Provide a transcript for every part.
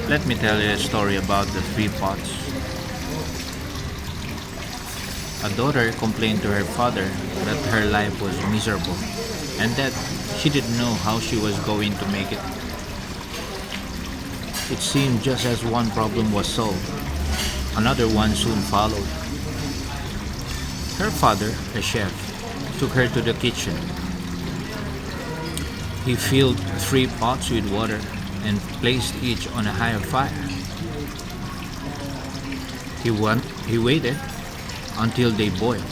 Let me tell you a story about the three pots. A daughter complained to her father that her life was miserable and that she didn't know how she was going to make it. It seemed just as one problem was solved, another one soon followed. Her father, a chef, took her to the kitchen. He filled three pots with water and placed each on a higher fire. He waited until they boiled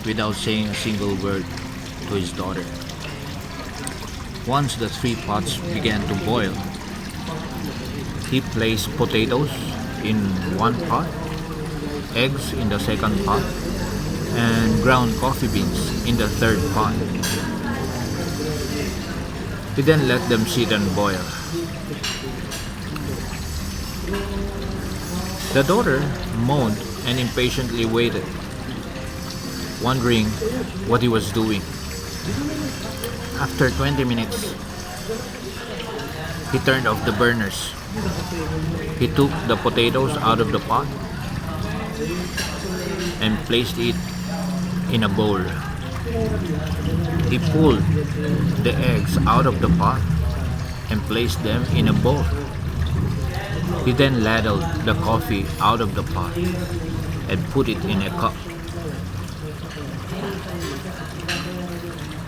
without saying a single word to his daughter. Once the three pots began to boil, he placed potatoes in one pot, eggs in the second pot, and ground coffee beans in the third pot. He then let them sit and boil. The daughter moaned and impatiently waited, wondering what he was doing. After 20 minutes, he turned off the burners. He took the potatoes out of the pot and placed it in a bowl. He pulled the eggs out of the pot and placed them in a bowl. He then ladled the coffee out of the pot and put it in a cup.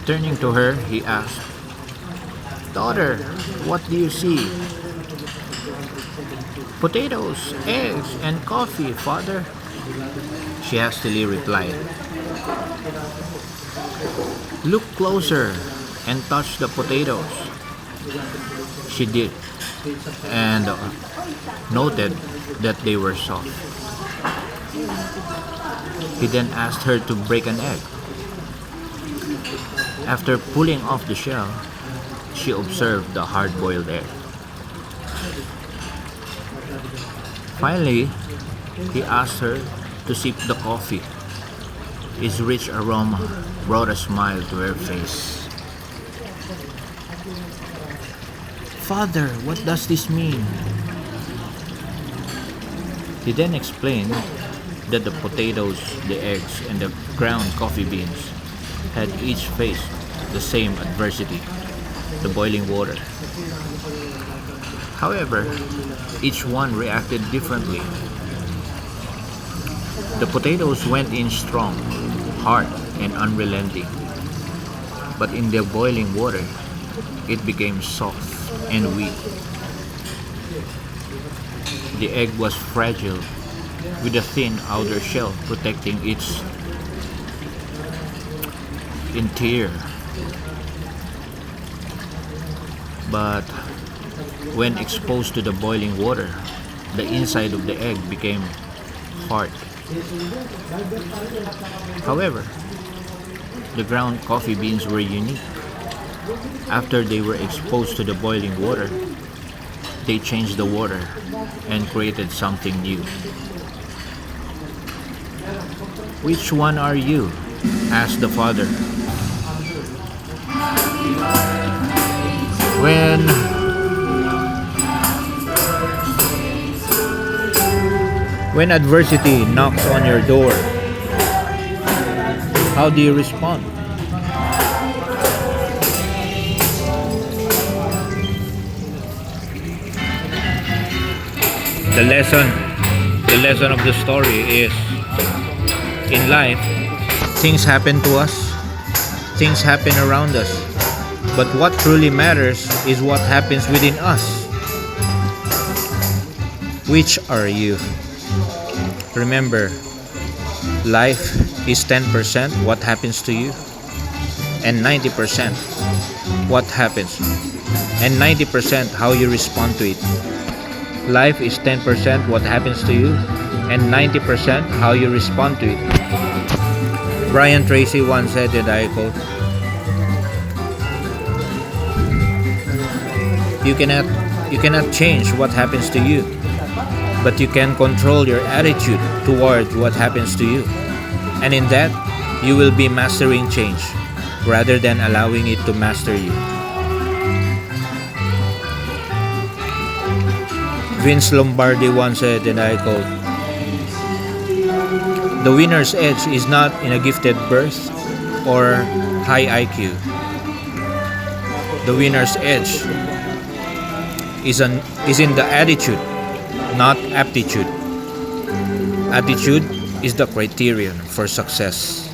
Turning to her, he asked, "Daughter, what do you see?" "Potatoes, eggs, and coffee, father," she hastily replied. "Look closer and touch the potatoes." She did, and noted that they were soft. He then asked her to break an egg. After pulling off the shell, she observed the hard-boiled egg. Finally, he asked her to sip the coffee. Its rich aroma brought a smile to her face. "Father, what does this mean?" He then explained that the potatoes, the eggs, and the ground coffee beans had each faced the same adversity, the boiling water. However, each one reacted differently. The potatoes went in strong, hard, and unrelenting. But in the boiling water, it became soft and weak. The egg was fragile, with a thin outer shell protecting its interior. But when exposed to the boiling water, the inside of the egg became hard. However, the ground coffee beans were unique. After they were exposed to the boiling water, they changed the water and created something new. "Which one are you?" asked the father. When when adversity knocks on your door, how do you respond? The lesson the lesson of the story is, in life, things happen to us, things happen around us, but what truly matters is what happens within us. Which are you? Remember, life is 10% what happens to you and 90% what happens and 90% how you respond to it. Life is 10% what happens to you and 90% how you respond to it. Brian Tracy once said, and I quote, you cannot change what happens to you, but you can control your attitude towards what happens to you. And in that, you will be mastering change rather than allowing it to master you. Vince Lombardi once said, and I quote, "The winner's edge is not in a gifted birth or high IQ. The winner's edge is in the attitude, not aptitude. Attitude is the criterion for success."